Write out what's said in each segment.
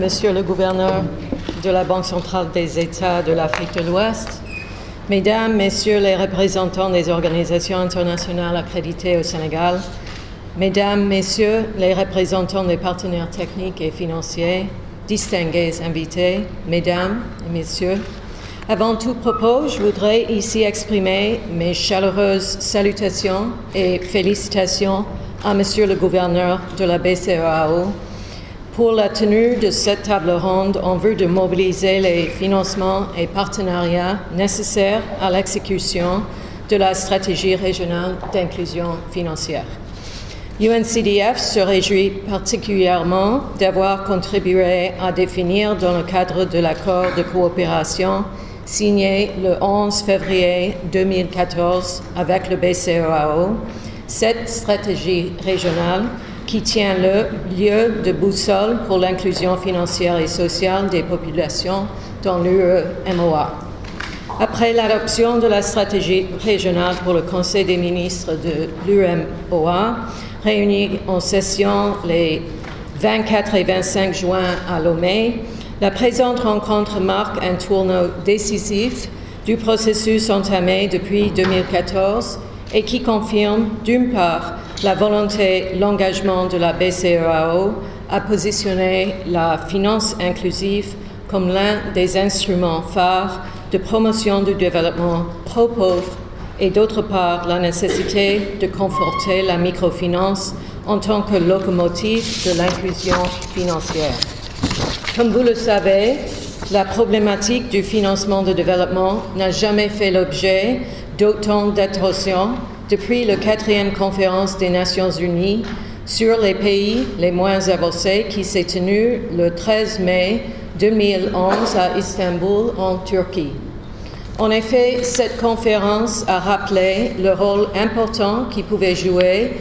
Monsieur le gouverneur de la Banque centrale des États de l'Afrique de l'Ouest, Mesdames, Messieurs les représentants des organisations internationales accréditées au Sénégal, Mesdames, Messieurs les représentants des partenaires techniques et financiers, distingués invités, Mesdames et Messieurs, avant tout propos, je voudrais ici exprimer mes chaleureuses salutations et félicitations à Monsieur le gouverneur de la BCEAO pour la tenue de cette table ronde en vue de mobiliser les financements et partenariats nécessaires à l'exécution de la stratégie régionale d'inclusion financière. UNCDF se réjouit particulièrement d'avoir contribué à définir dans le cadre de l'accord de coopération signé le 11 février 2014 avec le BCEAO cette stratégie régionale qui tient le lieu de boussole pour l'inclusion financière et sociale des populations dans l'UEMOA. Après l'adoption de la stratégie régionale pour le Conseil des ministres de l'UEMOA, réuni en session les 24 et 25 juin à Lomé, la présente rencontre marque un tournant décisif du processus entamé depuis 2014 et qui confirme, d'une part, la volonté, l'engagement de la BCEAO à positionner la finance inclusive comme l'un des instruments phares de promotion du développement pro-pauvre et d'autre part, la nécessité de conforter la microfinance en tant que locomotive de l'inclusion financière. Comme vous le savez, la problématique du financement de développement n'a jamais fait l'objet d'autant d'attention depuis la 4e conférence des Nations Unies sur les pays les moins avancés qui s'est tenue le 13 mai 2011 à Istanbul, en Turquie. En effet, cette conférence a rappelé le rôle important qui pouvait jouer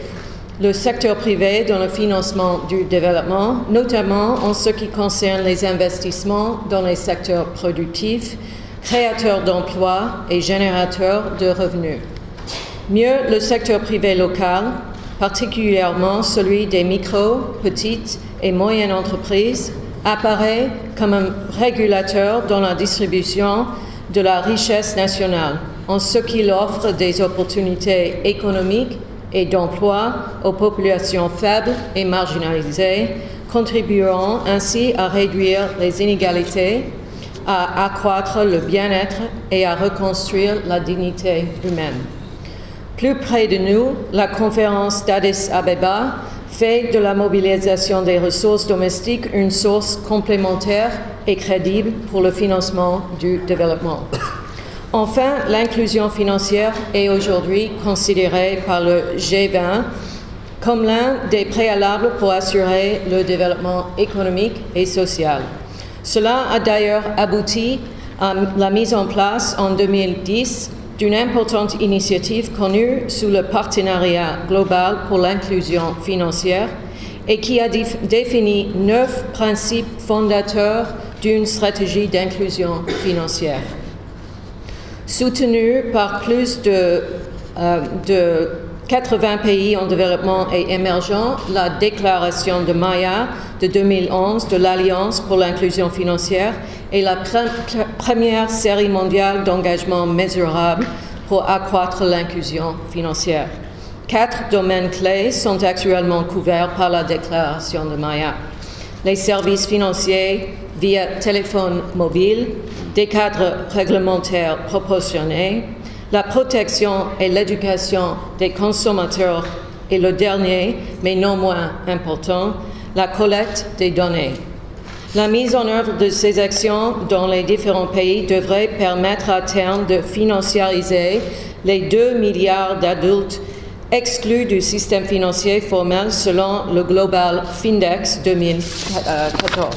le secteur privé dans le financement du développement, notamment en ce qui concerne les investissements dans les secteurs productifs, créateurs d'emplois et générateurs de revenus. Mieux, le secteur privé local, particulièrement celui des micro, petites et moyennes entreprises, apparaît comme un régulateur dans la distribution de la richesse nationale, en ce qu'il offre des opportunités économiques et d'emploi aux populations faibles et marginalisées, contribuant ainsi à réduire les inégalités, à accroître le bien-être et à reconstruire la dignité humaine. Plus près de nous, la conférence d'Addis Abeba fait de la mobilisation des ressources domestiques une source complémentaire et crédible pour le financement du développement. Enfin, l'inclusion financière est aujourd'hui considérée par le G20 comme l'un des préalables pour assurer le développement économique et social. Cela a d'ailleurs abouti à la mise en place en 2010 d'une importante initiative connue sous le Partenariat global pour l'inclusion financière et qui a défini 9 principes fondateurs d'une stratégie d'inclusion financière. Soutenue par plus de 80 pays en développement et émergents, la déclaration de Maya de 2011 de l'Alliance pour l'inclusion financière est la première série mondiale d'engagements mesurables pour accroître l'inclusion financière. 4 domaines clés sont actuellement couverts par la déclaration de Maya. Les services financiers via téléphone mobile, des cadres réglementaires proportionnés, la protection et l'éducation des consommateurs et le dernier, mais non moins important, la collecte des données. La mise en œuvre de ces actions dans les différents pays devrait permettre à terme de financiariser les 2 milliards d'adultes exclus du système financier formel selon le Global Findex 2014.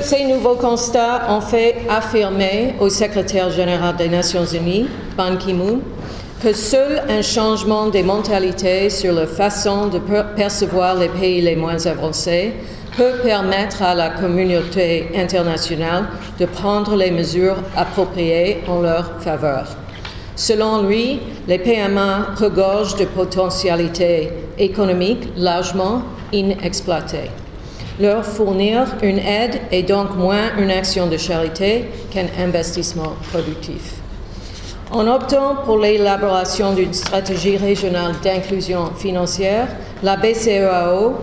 Ces nouveaux constats ont fait affirmer au secrétaire général des Nations Unies, Ban Ki-moon, que seul un changement des mentalités sur la façon de percevoir les pays les moins avancés peut permettre à la communauté internationale de prendre les mesures appropriées en leur faveur. Selon lui, les PMA regorgent de potentialités économiques largement inexploitées. Leur fournir une aide est donc moins une action de charité qu'un investissement productif. En optant pour l'élaboration d'une stratégie régionale d'inclusion financière, la BCEAO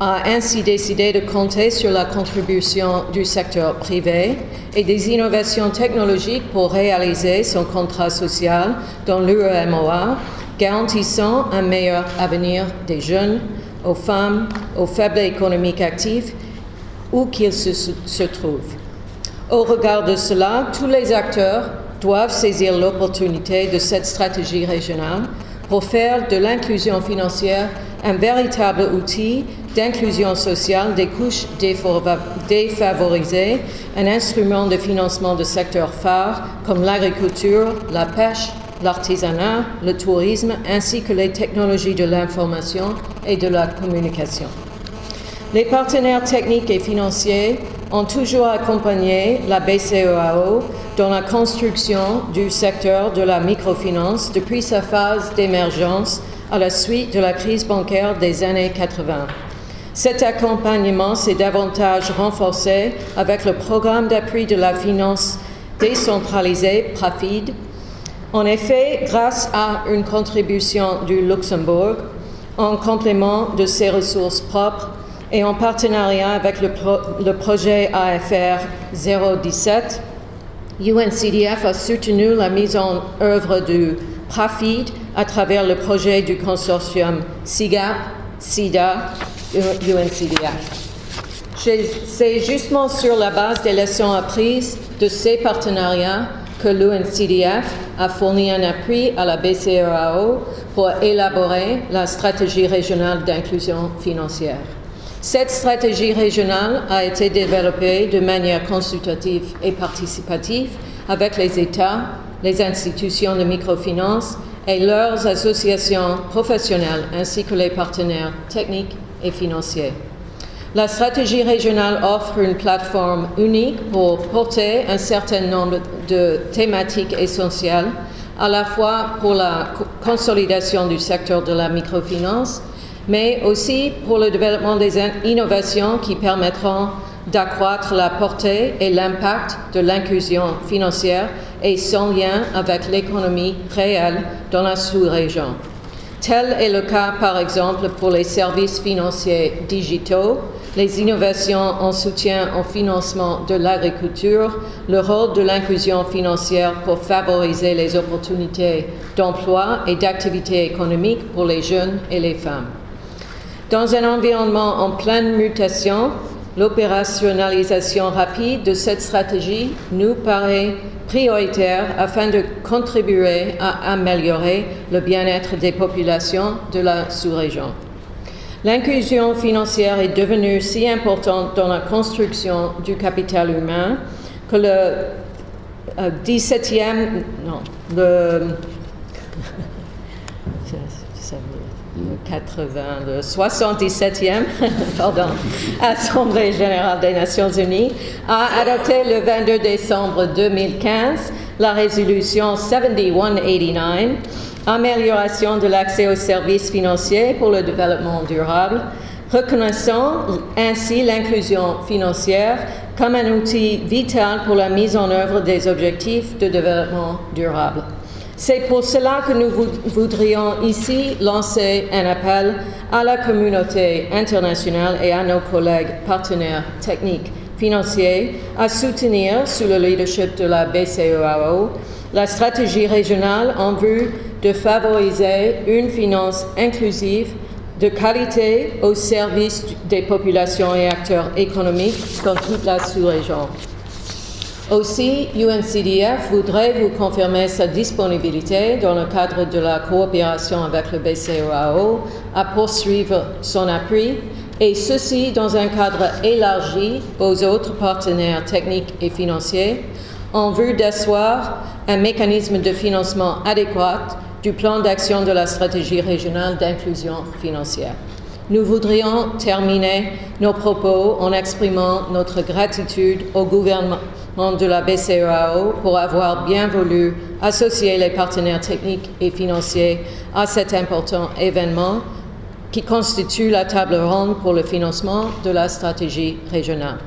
a ainsi décidé de compter sur la contribution du secteur privé et des innovations technologiques pour réaliser son contrat social dans l'UEMOA, garantissant un meilleur avenir des jeunes, aux femmes, aux faibles économiques actifs, où qu'ils se trouvent. Au regard de cela, tous les acteurs doivent saisir l'opportunité de cette stratégie régionale pour faire de l'inclusion financière un véritable outil d'inclusion sociale des couches défavorisées, un instrument de financement de secteurs phares comme l'agriculture, la pêche, l'artisanat, le tourisme, ainsi que les technologies de l'information et de la communication. Les partenaires techniques et financiers ont toujours accompagné la BCEAO dans la construction du secteur de la microfinance depuis sa phase d'émergence à la suite de la crise bancaire des années 80. Cet accompagnement s'est davantage renforcé avec le programme d'appui de la finance décentralisée, PRAFID. En effet, grâce à une contribution du Luxembourg, en complément de ses ressources propres, et en partenariat avec le projet AFR 017, UNCDF a soutenu la mise en œuvre du PRAFID à travers le projet du consortium SIGAP, SIDA, UNCDF. C'est justement sur la base des leçons apprises de ces partenariats que l'UNCDF a fourni un appui à la BCEAO pour élaborer la stratégie régionale d'inclusion financière. Cette stratégie régionale a été développée de manière consultative et participative avec les États, les institutions de microfinance et leurs associations professionnelles ainsi que les partenaires techniques et financiers. La stratégie régionale offre une plateforme unique pour porter un certain nombre de thématiques essentielles, à la fois pour la consolidation du secteur de la microfinance, mais aussi pour le développement des innovations qui permettront d'accroître la portée et l'impact de l'inclusion financière et son lien avec l'économie réelle dans la sous-région. Tel est le cas, par exemple, pour les services financiers digitaux, les innovations en soutien au financement de l'agriculture, le rôle de l'inclusion financière pour favoriser les opportunités d'emploi et d'activité économique pour les jeunes et les femmes. Dans un environnement en pleine mutation, l'opérationnalisation rapide de cette stratégie nous paraît prioritaire afin de contribuer à améliorer le bien-être des populations de la sous-région. L'inclusion financière est devenue si importante dans la construction du capital humain que le 77e Assemblée générale des Nations unies a adopté le 22 décembre 2015 la résolution 7189, amélioration de l'accès aux services financiers pour le développement durable, reconnaissant ainsi l'inclusion financière comme un outil vital pour la mise en œuvre des objectifs de développement durable. C'est pour cela que nous voudrions ici lancer un appel à la communauté internationale et à nos collègues partenaires techniques financiers à soutenir, sous le leadership de la BCEAO, la stratégie régionale en vue de favoriser une finance inclusive de qualité au service des populations et acteurs économiques dans toute la sous-région. Aussi, UNCDF voudrait vous confirmer sa disponibilité dans le cadre de la coopération avec le BCEAO à poursuivre son appui, et ceci dans un cadre élargi aux autres partenaires techniques et financiers, en vue d'asseoir un mécanisme de financement adéquat du plan d'action de la stratégie régionale d'inclusion financière. Nous voudrions terminer nos propos en exprimant notre gratitude au gouvernement de la BCEAO pour avoir bien voulu associer les partenaires techniques et financiers à cet important événement qui constitue la table ronde pour le financement de la stratégie régionale.